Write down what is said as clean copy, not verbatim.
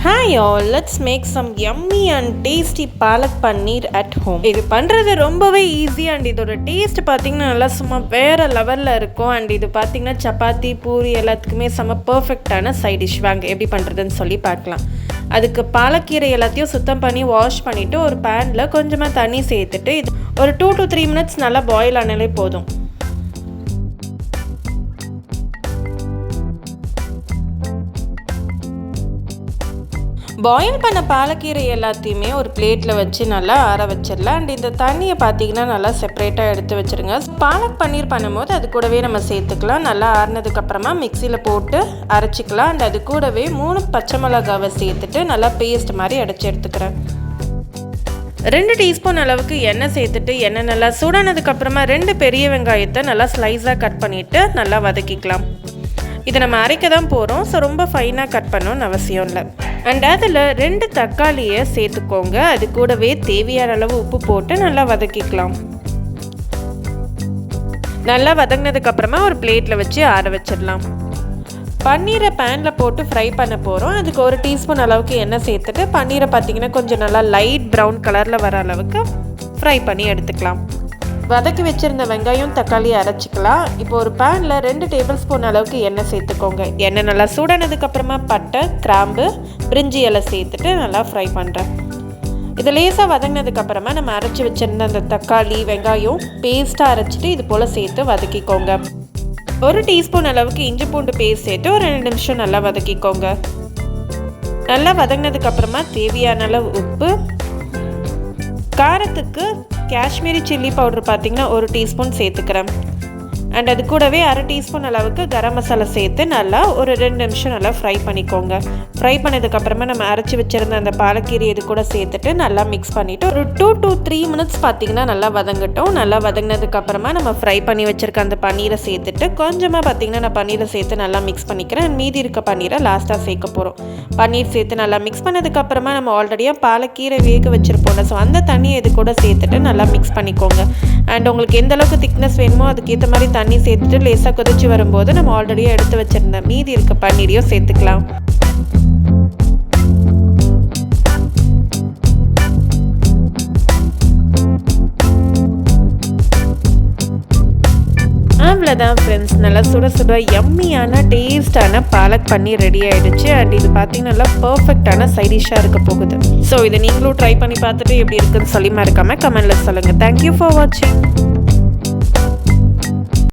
Hi all, let's make some yummy and tasty palak paneer at home. இது பண்றது ரொம்பவே easy and இதோட taste பார்த்தீங்கன்னா நல்லா சும்மா வேற லெவலில் இருக்கும். அண்ட் இது பார்த்தீங்கன்னா சப்பாத்தி பூரி எல்லாத்துக்குமே செம்ம பர்ஃபெக்டான சைட் டிஷ். வாங்க எப்படி பண்ணுறதுன்னு சொல்லி பார்க்கலாம். அதுக்கு பாலக்கீரை எல்லாத்தையும் சுத்தம் பண்ணி வாஷ் பண்ணிவிட்டு ஒரு பேனில் கொஞ்சமாக தண்ணி சேர்த்துட்டு இது ஒரு 2 to 3 minutes நல்லா பாயில் ஆனாலே போதும். பாயில் பண்ண பாலக்கீரை எல்லாத்தையுமே ஒரு பிளேட்டில் வச்சு நல்லா ஆற வச்சிடலாம். அண்ட் இந்த தண்ணியை பார்த்தீங்கன்னா நல்லா செப்பரேட்டாக எடுத்து வச்சுருங்க. பாலக் பன்னீர் பண்ணும்போது அது கூடவே நம்ம சேர்த்துக்கலாம். நல்லா ஆறினதுக்கப்புறமா மிக்சியில் போட்டு அரைச்சிக்கலாம். அண்ட் அது கூடவே 3 பச்சை மிளகாவை சேர்த்துட்டு நல்லா பேஸ்ட் மாதிரி அடைச்சி எடுத்துக்கிறேன். 2 டீஸ்பூன் அளவுக்கு எண்ணெய் சேர்த்துட்டு எண்ணெய் நல்லா சூடானதுக்கப்புறமா 2 பெரிய வெங்காயத்தை நல்லா ஸ்லைஸாக கட் பண்ணிவிட்டு நல்லா வதக்கிக்கலாம். இதை நம்ம அரைக்க தான் போகிறோம், ஸோ ரொம்ப ஃபைனாக கட் பண்ணணும்னு அவசியம் இல்லை. அண்ட் அதில் 2 தக்காளியை சேர்த்துக்கோங்க. அது கூடவே தேவையான அளவு உப்பு போட்டு நல்லா வதக்கிக்கலாம். நல்லா வதங்கினதுக்கப்புறமா ஒரு பிளேட்டில் வச்சு ஆற வச்சிடலாம். பன்னீரை பேனில் போட்டு ஃப்ரை பண்ண போகிறோம். அதுக்கு 1 டீஸ்பூன் அளவுக்கு எண்ணெய் சேர்த்துட்டு பன்னீரை பார்த்திங்கன்னா கொஞ்சம் நல்லா லைட் ப்ரௌன் கலரில் வர அளவுக்கு ஃப்ரை பண்ணி எடுத்துக்கலாம். வதக்கி வச்சுருந்த வெங்காயம் தக்காளியை அரைச்சிக்கலாம். இப்போ ஒரு பேனில் 2 டேபிள் ஸ்பூன் அளவுக்கு எண்ணெய் சேர்த்துக்கோங்க. எண்ணெய் நல்லா சூடானதுக்கப்புறமா பட்டை கிராம்பு பிரிஞ்சி இலை சேர்த்துட்டு நல்லா ஃப்ரை பண்ணுறேன். இது லேசாக வதங்கினதுக்கப்புறமா நம்ம அரைச்சி வச்சுருந்த அந்த தக்காளி வெங்காயம் பேஸ்ட்டாக அரைச்சிட்டு இது போல் சேர்த்து வதக்கிக்கோங்க. 1 டீஸ்பூன் அளவுக்கு இஞ்சி பூண்டு பேஸ்ட் சேர்த்து ஒரு 2 நிமிஷம் நல்லா வதக்கிக்கோங்க. நல்லா வதங்கினதுக்கப்புறமா தேவையான அளவு உப்பு, காரத்துக்கு காஷ்மீரி சில்லி பவுடர் பார்த்திங்கன்னா 1 டீஸ்பூன் சேர்த்துக்கிறேன். அண்ட் அது கூடவே 1/2 டீஸ்பூன் அளவுக்கு கரம் மசாலா சேர்த்து நல்லா ஒரு 2 நிமிஷம் நல்லா ஃப்ரை பண்ணிக்கோங்க. ஃப்ரை பண்ணதுக்கப்புறமா நம்ம அரைச்சி வச்சுருந்த அந்த பாலக்கீரை இது கூட சேர்த்துட்டு நல்லா மிக்ஸ் பண்ணிவிட்டு ஒரு 2 to 3 minutes பார்த்திங்கன்னா நல்லா வதங்கட்டும். நல்லா வதங்கினதுக்கப்புறமா நம்ம ஃப்ரை பண்ணி வச்சுருக்க அந்த பன்னீரை சேர்த்துட்டு கொஞ்சமாக பார்த்திங்கன்னா நான் பன்னீரை சேர்த்து நல்லா மிக்ஸ் பண்ணிக்கிறேன். அண்ட் மீதி இருக்க பன்னீரை லாஸ்ட்டாக சேர்க்க போகிறோம். பன்னீர் சேர்த்து நல்லா மிக்ஸ் பண்ணதுக்கப்புறமா நம்ம ஆல்ரெடியாக பாலக்கீரை வேக வச்சுருப்போம், ஸோ அந்த தண்ணியை இது கூட சேர்த்துட்டு நல்லா மிக்ஸ் பண்ணிக்கோங்க. அண்ட் உங்களுக்கு எந்த அளவுக்கு திக்னஸ் வேணுமோ அதுக்கேற்ற மாதிரி தண்ணி சேர்த்துட்டு லேசாக கொதிச்சு வரும்போது நம்ம ஆல்ரெடியாக எடுத்து வச்சுருந்த மீதி இருக்க பன்னீரையும் சேர்த்துக்கலாம். அவ்வளோதான் ஃப்ரெண்ட்ஸ், நல்லா சுட சுட யம்மியான டேஸ்டான பாலக் பன்னீர் ரெடி ஆகிடுச்சு. அண்ட் இது பார்த்தீங்கன்னா நல்லா பர்ஃபெக்டான சைட் டிஷ்ஷாக இருக்க போகுது. ஸோ இதை நீங்களும் ட்ரை பண்ணி பார்த்துட்டு எப்படி இருக்குன்னு சொல்லி மறக்காமல் கமெண்ட்டில் சொல்லுங்கள். தேங்க்யூ ஃபார் வாட்சிங்.